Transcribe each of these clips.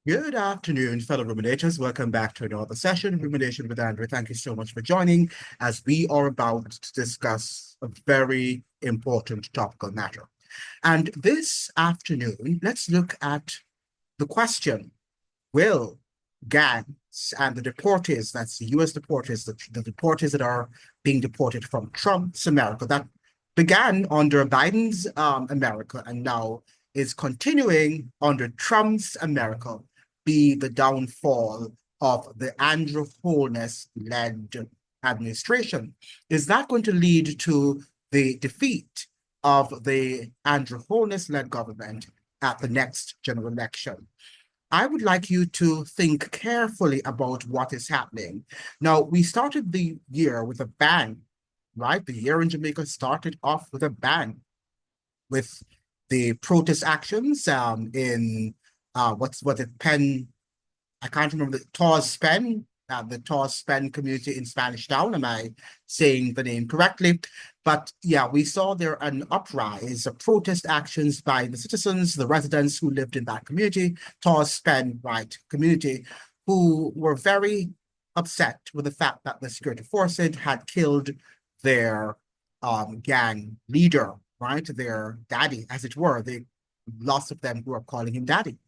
Good afternoon, fellow ruminators. Welcome back to another session, Rumination with Andrew. Thank you so much for joining as we are about to discuss a very important topical matter. And this afternoon, let's look at the question, will gangs and the deportees, that's the US deportees, the deportees that are being deported from Trump's America, that began under Biden's America and now is continuing under Trump's America, be the downfall of the Andrew Holness-led administration? Is that going to lead to the defeat of the Andrew Holness-led government at the next general election? I would like you to think carefully about what is happening. Now, we started the year with a bang, right? The year in Jamaica started off with a bang with the protest actions in what it Penn, I can't remember the Taws Pen community in Spanish Town. Am I saying the name correctly? But yeah, we saw there an uprise of protest actions by the citizens, the residents who lived in that community, Taws Pen, right, community, who were very upset with the fact that the security forces had killed their gang leader, right, their daddy, as it were. They lots of them grew up calling him daddy.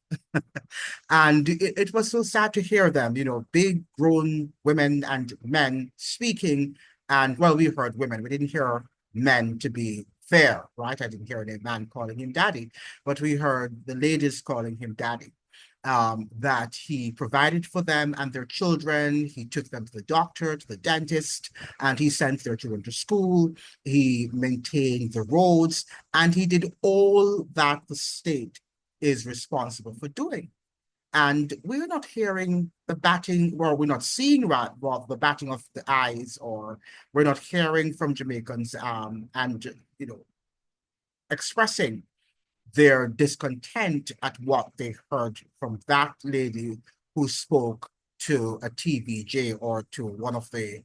And it was so sad to hear them, big grown women and men speaking. And well, we heard women, we didn't hear men, to be fair, right? I didn't hear any man calling him daddy, but we heard the ladies calling him daddy. That he provided for them and their children. He took them to the doctor, to the dentist, and he sent their children to school. He maintained the roads, and he did all that the state is responsible for doing. And we're not hearing the batting, or we're not seeing the batting of the eyes, or we're not hearing from Jamaicans and expressing their discontent at what they heard from that lady who spoke to a TVJ or to one of the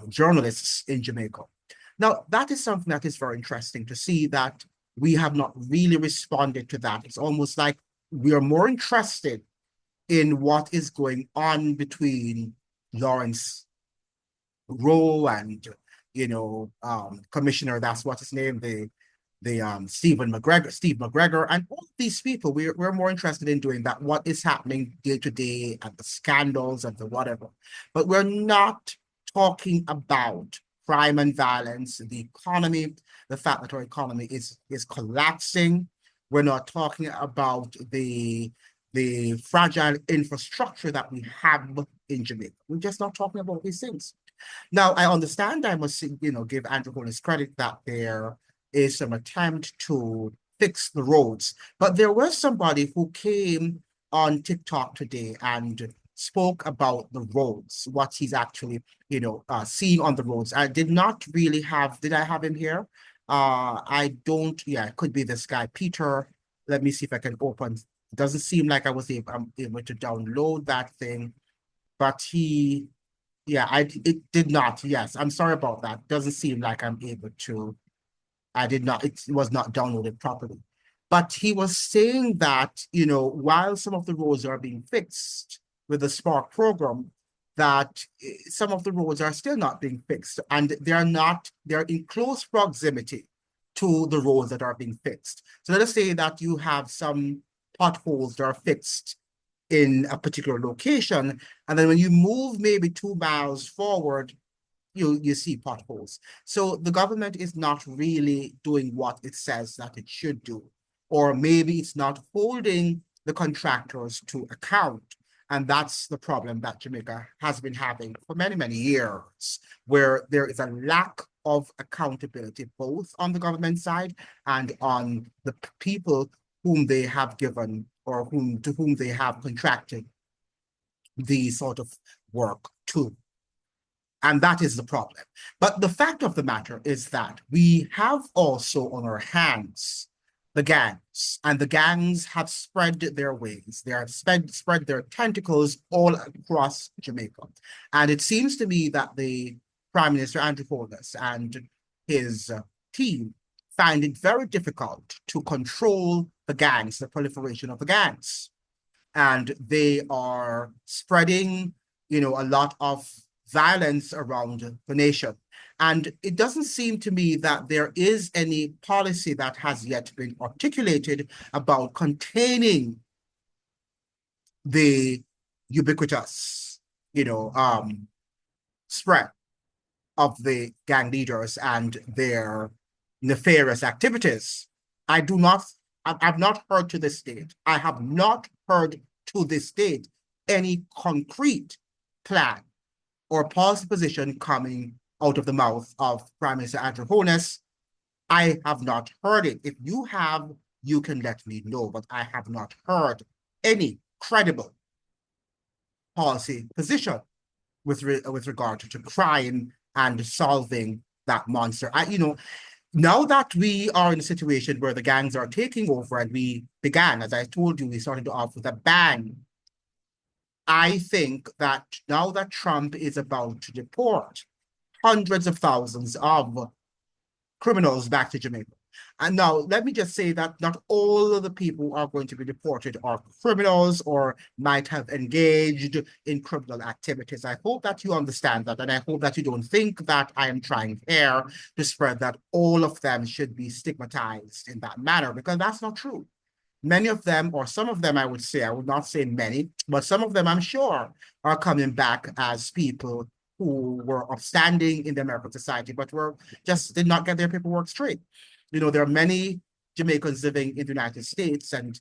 journalists in Jamaica. Now, that is something that is very interesting to see that we have not really responded to that. It's almost like we are more interested in what is going on between Lawrence Rowe and, Commissioner, that's what his name, the Steve McGregor, and all these people. We're more interested in doing that, what is happening day to day and the scandals and the whatever. But we're not talking about crime and violence, the economy, the fact that our economy is collapsing. We're not talking about the fragile infrastructure that we have in Jamaica. We're just not talking about these things. Now, I understand, I must, give Andrew Holness credit that there is some attempt to fix the roads. But there was somebody who came on TikTok today and spoke about the roads, what he's actually, seeing on the roads. I did not really did I have him here? I don't, yeah, it could be this guy, Peter. Let me see if I can open. It doesn't seem like I'm able to download that thing, but it did not. Yes, I'm sorry about that. Doesn't seem like I'm able to. I did not, it was not downloaded properly. But he was saying that, while some of the roads are being fixed with the Spark program, that some of the roads are still not being fixed, and they're in close proximity to the roads that are being fixed. So let us say that you have some potholes that are fixed in a particular location, and then when you move maybe 2 miles forward, you see potholes. So the government is not really doing what it says that it should do, or maybe it's not holding the contractors to account. And that's the problem that Jamaica has been having for many, many years, where there is a lack of accountability, both on the government side and on the people whom they have given or to whom they have contracted the sort of work to. And that is the problem. But the fact of the matter is that we have also on our hands the gangs, and the gangs have spread their wings. They have spread their tentacles all across Jamaica. And it seems to me that the Prime Minister, Andrew Holness, and his team find it very difficult to control the gangs, the proliferation of the gangs. and they are spreading, a lot of violence around the nation. And it doesn't seem to me that there is any policy that has yet been articulated about containing the ubiquitous, spread of the gang leaders and their nefarious activities. I do not, I've not heard to this date. I have not heard to this date any concrete plan or policy position coming out of the mouth of Prime Minister Andrew Holness. I have not heard it. If you have, you can let me know, but I have not heard any credible policy position with regard to crime and solving that monster. Now that we are in a situation where the gangs are taking over, and we began, as I told you, we started off with a bang. I think that now that Trump is about to deport hundreds of thousands of criminals back to Jamaica. And now, let me just say that not all of the people who are going to be deported are criminals or might have engaged in criminal activities. I hope that you understand that, and I hope that you don't think that I am trying here to spread that all of them should be stigmatized in that manner, because that's not true. Many of them, or some of them, I would say, I would not say many, but some of them, I'm sure, are coming back as people who were upstanding in the American society, but just did not get their paperwork straight. There are many Jamaicans living in the United States and,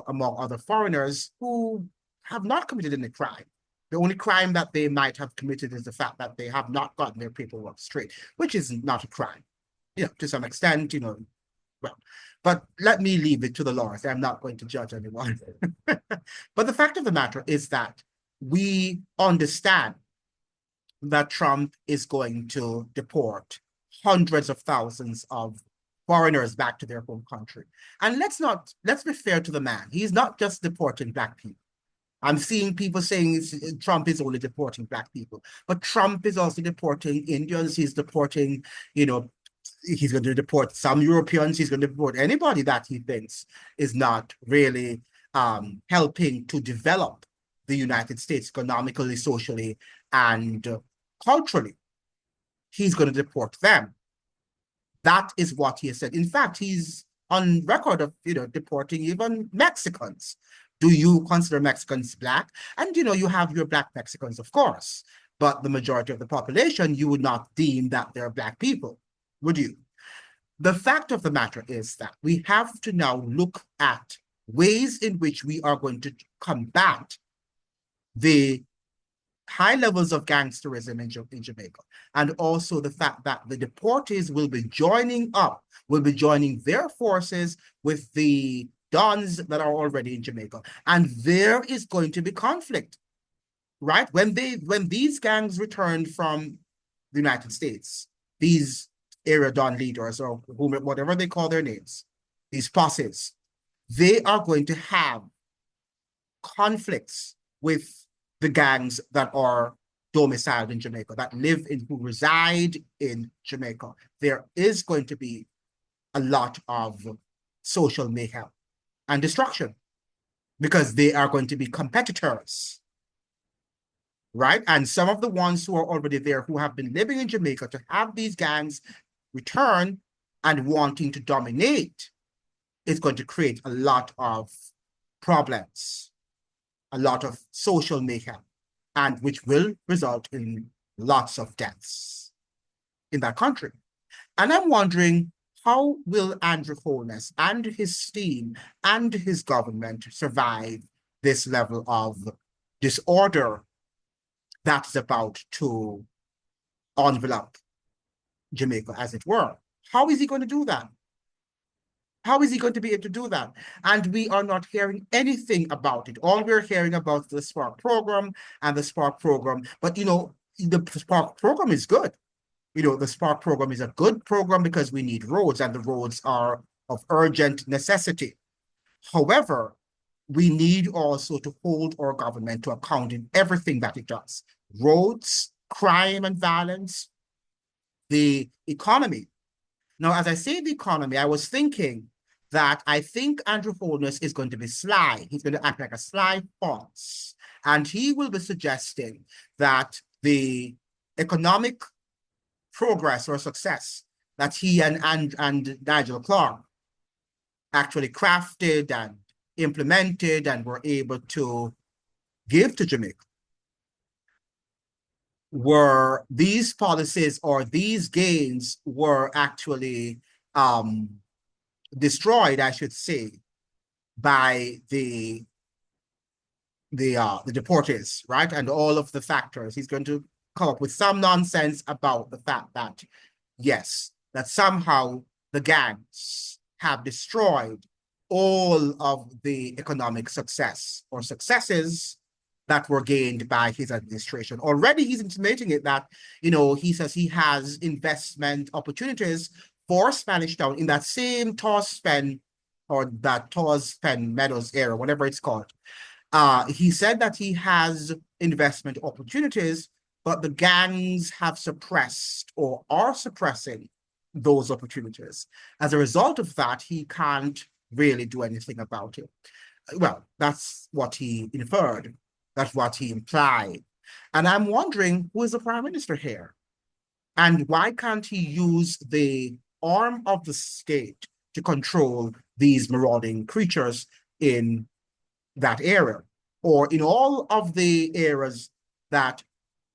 among other foreigners who have not committed any crime. The only crime that they might have committed is the fact that they have not gotten their paperwork straight, which is not a crime. To some extent, well, but let me leave it to the laws. I'm not going to judge anyone. But the fact of the matter is that we understand that Trump is going to deport hundreds of thousands of foreigners back to their home country. And let's be fair to the man. He's not just deporting Black people. I'm seeing people saying Trump is only deporting Black people, but Trump is also deporting Indians. He's deporting, he's going to deport some Europeans. He's going to deport anybody that he thinks is not really helping to develop the United States economically, socially, and culturally. He's going to deport them. That is what he has said. In fact, he's on record of, deporting even Mexicans. Do you consider Mexicans Black? And, you have your Black Mexicans, of course, but the majority of the population, you would not deem that they're Black people, would you? The fact of the matter is that we have to now look at ways in which we are going to combat the high levels of gangsterism in Jamaica, and also the fact that the deportees will be joining their forces with the dons that are already in Jamaica. And there is going to be conflict, right? When these gangs returned from the United States, these area don leaders, or whatever they call their names, these posses, they are going to have conflicts with the gangs that are domiciled in Jamaica, who reside in Jamaica. There is going to be a lot of social mayhem and destruction because they are going to be competitors, right? And some of the ones who are already there, who have been living in Jamaica, to have these gangs return and wanting to dominate, is going to create a lot of problems, a lot of social mayhem, and which will result in lots of deaths in that country. And I'm wondering, how will Andrew Holness and his team and his government survive this level of disorder that is about to envelop Jamaica, as it were? How is he going to do that? How is he going to be able to do that? And we are not hearing anything about it. All we're hearing about is the Spark program and the Spark program. But, the Spark program is good. The Spark program is a good program because we need roads, and the roads are of urgent necessity. However, we need also to hold our government to account in everything that it does. Roads, crime and violence, the economy. Now, as I say the economy, I was thinking that I think Andrew Holness is going to be sly. He's going to act like a sly fox. And he will be suggesting that the economic progress or success that he and Nigel Clark actually crafted and implemented and were able to give to Jamaica were these policies or these gains were actually destroyed, I should say, by the deportees, right? And all of the factors. He's going to come up with some nonsense about the fact that, yes, that somehow the gangs have destroyed all of the economic success or successes that were gained by his administration. Already he's intimating it that, he says he has investment opportunities for Spanish Town in that same Torspin or that Torspin Meadows area, whatever it's called. He said that he has investment opportunities, but the gangs have suppressed or are suppressing those opportunities. As a result of that, he can't really do anything about it. Well, that's what he inferred. That's what he implied. And I'm wondering, who is the prime minister here? And why can't he use the arm of the state to control these marauding creatures in that area, or in all of the areas that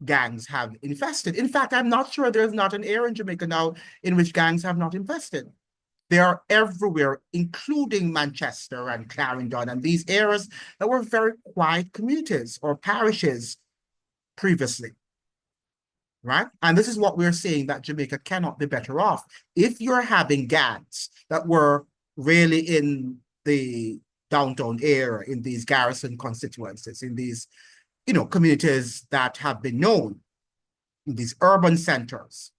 gangs have infested? In fact, I'm not sure there's not an area in Jamaica now in which gangs have not infested. They are everywhere, including Manchester and Clarendon and these areas that were very quiet communities or parishes previously, right? And this is what we're saying, that Jamaica cannot be better off. If you're having gangs that were really in the downtown area, in these garrison constituencies, in these, communities that have been known, in these urban centers,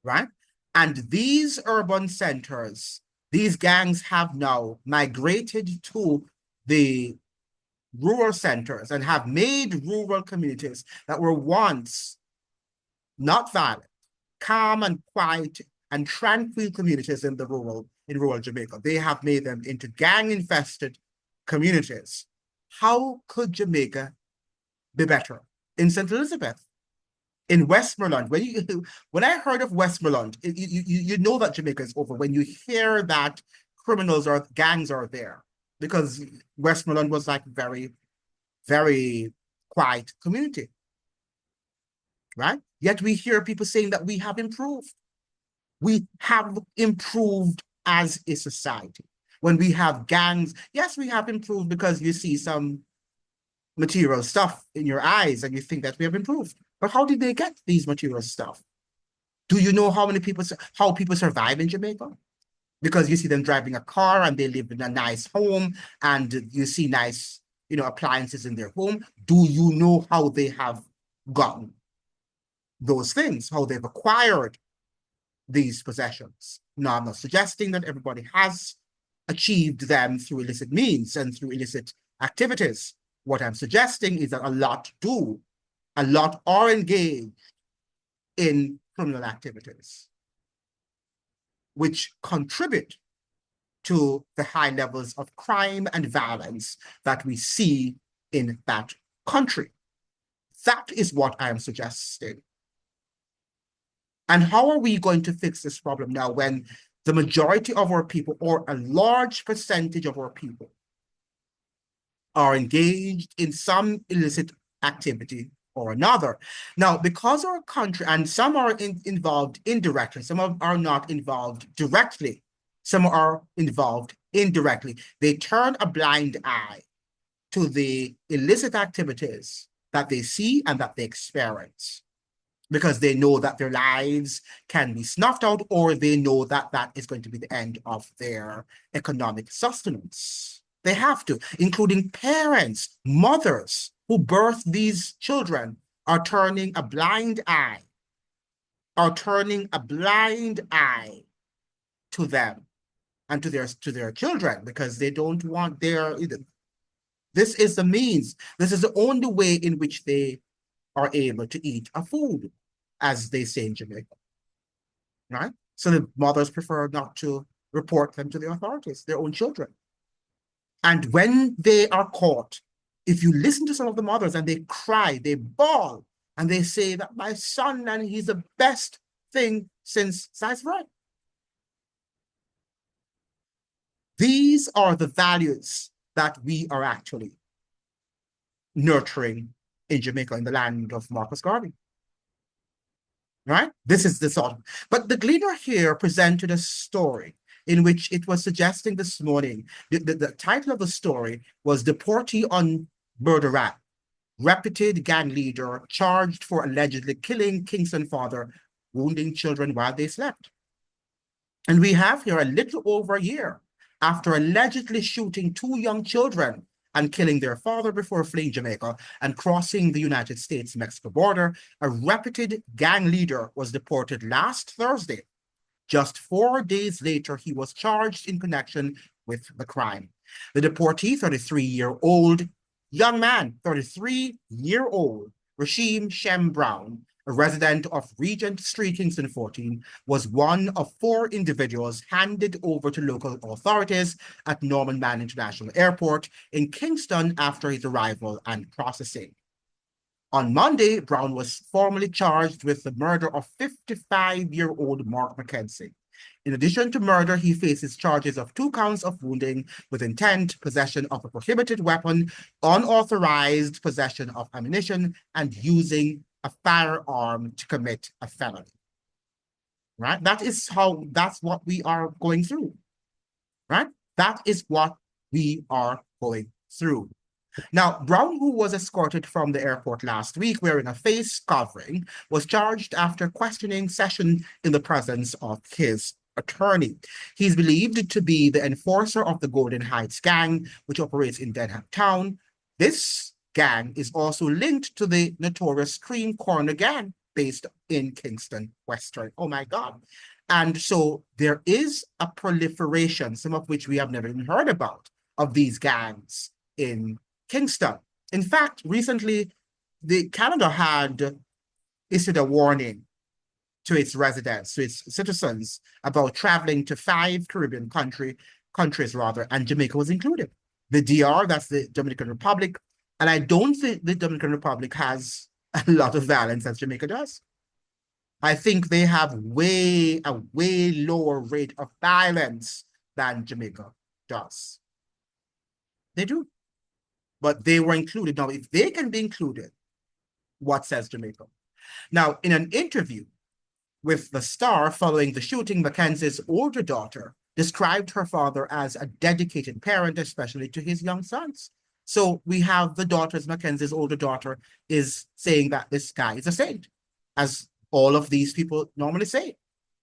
right? And these urban centers, these gangs have now migrated to the rural centers and have made rural communities that were once not violent, calm and quiet and tranquil communities in rural Jamaica. They have made them into gang-infested communities. How could Jamaica be better? In St. Elizabeth, in Westmoreland, when I heard of Westmoreland, you know that Jamaica is over when you hear that criminals or gangs are there, because Westmoreland was like very, very quiet community, right? Yet we hear people saying that we have improved. We have improved as a society. When we have gangs, yes, we have improved because you see some material stuff in your eyes and you think that we have improved. But how did they get these material stuff? Do you know how people survive in Jamaica? Because you see them driving a car and they live in a nice home and you see nice, appliances in their home. Do you know how they have gotten those things, how they've acquired these possessions? Now, I'm not suggesting that everybody has achieved them through illicit means and through illicit activities. What I'm suggesting is that a lot are engaged in criminal activities, which contribute to the high levels of crime and violence that we see in that country. That is what I am suggesting. And how are we going to fix this problem now when the majority of our people, or a large percentage of our people, are engaged in some illicit activity or another? Now, because our country, and some are involved indirectly, some are not involved directly, some are involved indirectly, they turn a blind eye to the illicit activities that they see and that they experience, because they know that their lives can be snuffed out, or they know that that is going to be the end of their economic sustenance. They have to, including parents, mothers who birth these children, are turning a blind eye, to them and to their children, because they don't want this is the means. This is the only way in which they are able to eat a food, as they say in Jamaica, right? So the mothers prefer not to report them to the authorities, their own children. And when they are caught, if you listen to some of the mothers and they cry, they bawl, and they say that my son, and he's the best thing since sliced bread. These are the values that we are actually nurturing in Jamaica, in the land of Marcus Garvey. Right? This is the sort. But the Gleaner here presented a story in which it was suggesting this morning, the title of the story was Deportee on Murder Rap, reputed gang leader charged for allegedly killing Kingston father, wounding children while they slept. And we have here a little over a year after allegedly shooting two young children and killing their father before fleeing Jamaica and crossing the United States-Mexico border, a reputed gang leader was deported last Thursday. Just 4 days later, he was charged in connection with the crime. The deportee, 33-year-old young man, 33-year-old Rasheem Shem Brown, a resident of Regent Street, Kingston 14, was one of 4 individuals handed over to local authorities at Norman Mann International Airport in Kingston after his arrival and processing. On Monday, Brown was formally charged with the murder of 55-year-old Mark McKenzie. In addition to murder, he faces charges of 2 counts of wounding with intent, possession of a prohibited weapon, unauthorized possession of ammunition, and using a firearm to commit a felony. Right? That's what we are going through. Right? That is what we are going through. Now, Brown, who was escorted from the airport last week wearing a face covering, was charged after questioning session in the presence of his attorney. He's believed to be the enforcer of the Golden Heights gang, which operates in Denham Town. This gang is also linked to the notorious Cream Corner gang based in Kingston Western. Oh my God. And so there is a proliferation, some of which we have never even heard about, of these gangs in Kingston. In fact, recently, Canada had issued a warning to its residents, to its citizens, about traveling to 5 Caribbean countries, and Jamaica was included. The DR, that's the Dominican Republic, and I don't think the Dominican Republic has a lot of violence as Jamaica does. I think they have a way lower rate of violence than Jamaica does. They do. But they were included. Now, if they can be included, what says Jamaica? Now, in an interview with The Star following the shooting, Mackenzie's older daughter described her father as a dedicated parent, especially to his young sons. So we have the daughters, Mackenzie's older daughter is saying that this guy is a saint, as all of these people normally say.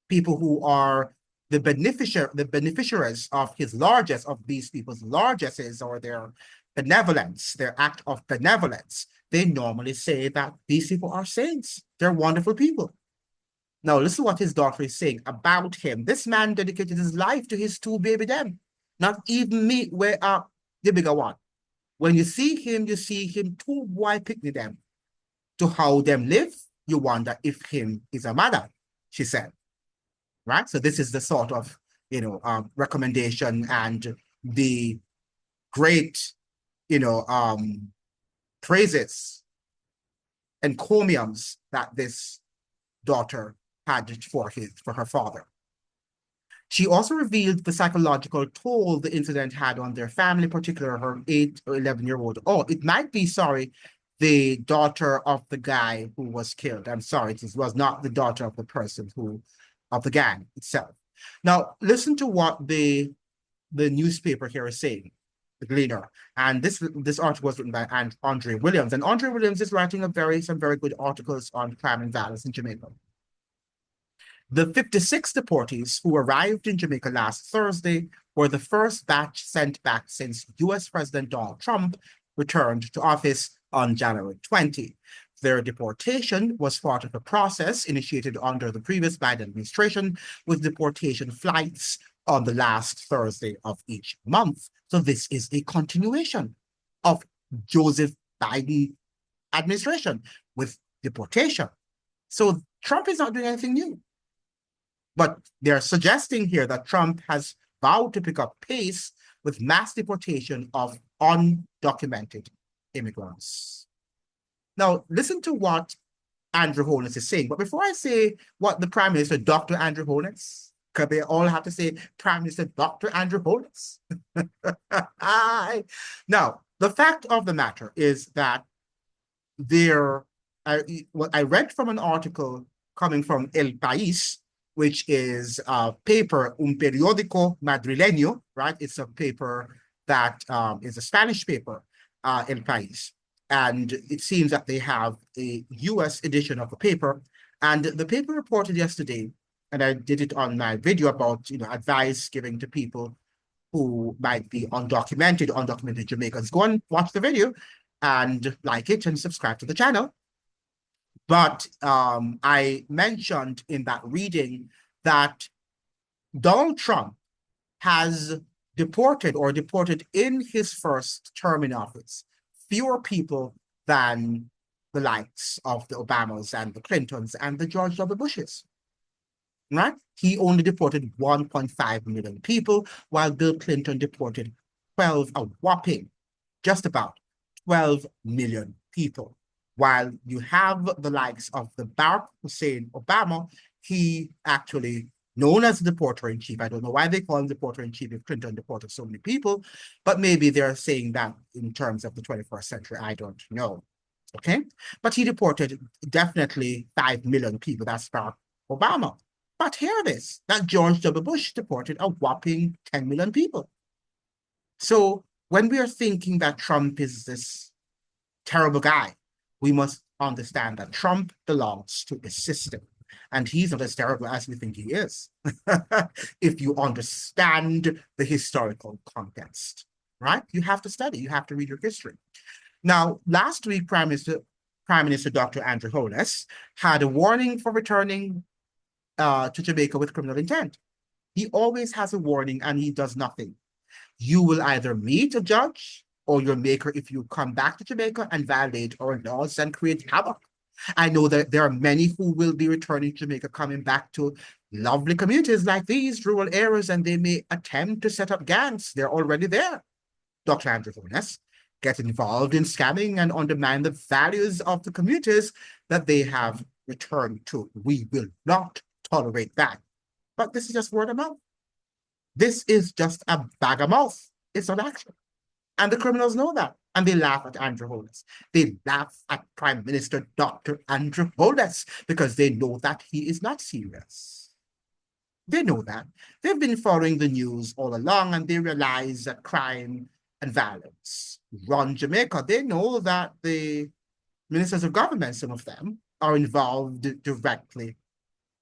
People who are the beneficiaries of his largesse, of these people's largesses, or their benevolence, their act of benevolence, they normally say that these people are saints. They're wonderful people. Now, listen to what his daughter is saying about him. This man dedicated his life to his 2 baby them. Not even me, where the bigger one. When you see him 2 boy picnic them. To how them live, you wonder if him is a mother, she said. Right? So this is the sort of, recommendation and the great, praises, encomiums that this daughter had for her father. She also revealed the psychological toll the incident had on their family, particularly her 8 or 11-year-old. Oh, it might be, the daughter of the guy who was killed. I'm sorry, it was not the daughter of the person of the gang itself. Now, listen to what the newspaper here is saying, the Gleaner. And this article was written by Andre Williams. And Andre Williams is writing some very good articles on crime and violence in Jamaica. The 56 deportees who arrived in Jamaica last Thursday were the first batch sent back since US President Donald Trump returned to office on January 20. Their deportation was part of a process initiated under the previous Biden administration, with deportation flights on the last Thursday of each month. So this is a continuation of Joseph Biden administration with deportation. So Trump is not doing anything new. But they're suggesting here that Trump has about to pick up pace with mass deportation of undocumented immigrants. Now, listen to what Andrew Holness is saying. But before I say what the Prime Minister, Dr. Andrew Holness, because they all have to say Prime Minister Dr. Andrew Holness. Now, the fact of the matter is that what I read from an article coming from El País, which is a paper, un periódico madrileño, right? It's a paper that is a Spanish paper, El País. And it seems that they have a US edition of the paper. And the paper reported yesterday, and I did it on my video about, advice given to people who might be undocumented Jamaicans. Go and watch the video and like it and subscribe to the channel. But I mentioned in that reading that Donald Trump has deported in his first term in office fewer people than the likes of the Obamas and the Clintons and the George W. Bushes. Right? He only deported 1.5 million people, while Bill Clinton deported a whopping, just about 12 million people. While you have the likes of the Barack Hussein Obama, he actually, known as the deporter-in-chief, I don't know why they call him deporter-in-chief if Clinton deported so many people, but maybe they're saying that in terms of the 21st century, I don't know. Okay? But he deported definitely 5 million people. That's Barack Obama. But hear this, that George W. Bush deported a whopping 10 million people. So when we are thinking that Trump is this terrible guy, we must understand that Trump belongs to a system. And he's not as terrible as we think he is, if you understand the historical context, right? You have to study, you have to read your history. Now, last week, Prime Minister Dr. Andrew Holness had a warning for returning to Jamaica with criminal intent. He always has a warning and he does nothing. You will either meet a judge or your maker if you come back to Jamaica and violate our laws and create havoc. I know that there are many who will be returning to Jamaica, coming back to lovely communities like these, rural areas, and they may attempt to set up gangs. They're already there. Dr. Andrew Holness get involved in scamming and undermine the values of the communities that they have returned to. We will not tolerate that. But this is just word of mouth. This is just a bag of mouth. It's not action. And the criminals know that. And they laugh at Andrew Holness. They laugh at Prime Minister Dr. Andrew Holness because they know that he is not serious. They know that. They've been following the news all along and they realize that crime and violence run Jamaica. They know that the ministers of government, some of them, are involved directly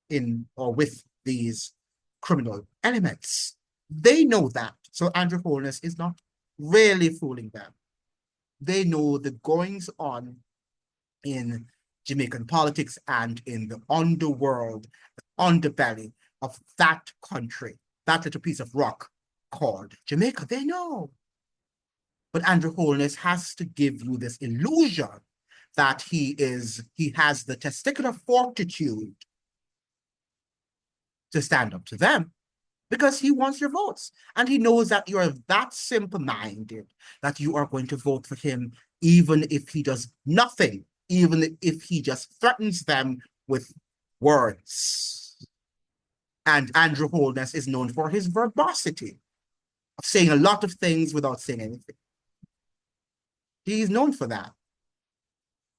in or with these criminal elements. They know that. So Andrew Holness is not really fooling them. They know the goings on in Jamaican politics and in the underworld, the underbelly of that country, that little piece of rock called Jamaica. They know. But Andrew Holness has to give you this illusion that he has the testicular fortitude to stand up to them because he wants your votes. And he knows that you are that simple-minded that you are going to vote for him even if he does nothing, even if he just threatens them with words. And Andrew Holness is known for his verbosity, of saying a lot of things without saying anything. He is known for that,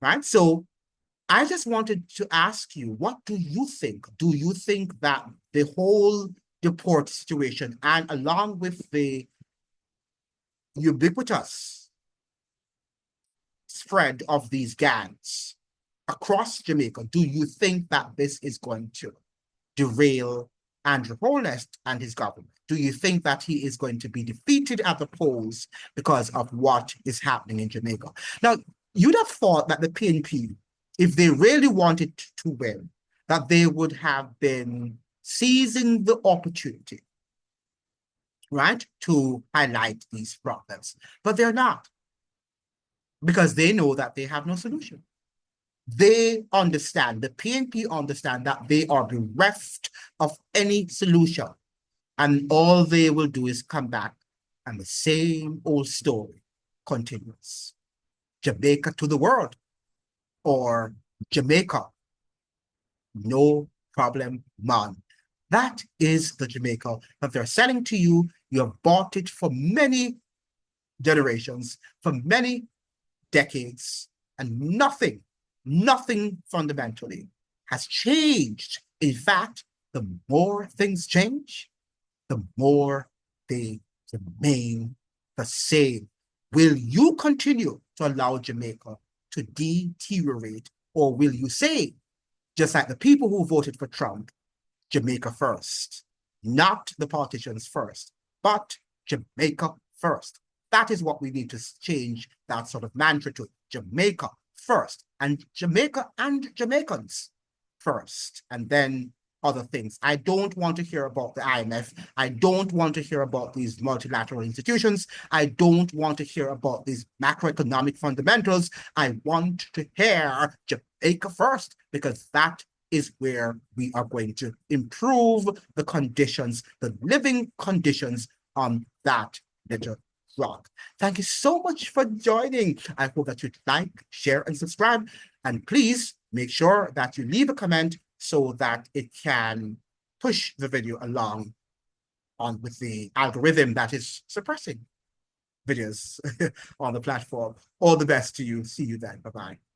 right? So I just wanted to ask you, what do you think? Do you think that the whole deport situation, and along with the ubiquitous spread of these gangs across Jamaica, do you think that this is going to derail Andrew Holness and his government? Do you think that he is going to be defeated at the polls because of what is happening in Jamaica? Now, you'd have thought that the PNP, if they really wanted to win, that they would have been seizing the opportunity, right, to highlight these problems. But they're not, because they know that they have no solution. They understand, the PNP understand that they are bereft of any solution. And all they will do is come back and the same old story continues. Jamaica to the world, or Jamaica, no problem, man. That is the Jamaica that they're selling to you. You have bought it for many generations, for many decades, and nothing fundamentally has changed. In fact, the more things change, the more they remain the same. Will you continue to allow Jamaica to deteriorate, or will you say, just like the people who voted for Trump, Jamaica first, not the politicians first, but Jamaica first? That is what we need to change that sort of mantra to. Jamaica first, and Jamaica and Jamaicans first, and then other things. I don't want to hear about the IMF. I don't want to hear about these multilateral institutions. I don't want to hear about these macroeconomic fundamentals. I want to hear Jamaica first, because that is where we are going to improve the conditions, the living conditions on that little rock. Thank you so much for joining. I hope that you'd like, share, and subscribe. And please make sure that you leave a comment so that it can push the video along on with the algorithm that is suppressing videos on the platform. All the best to you. See you then. Bye-bye.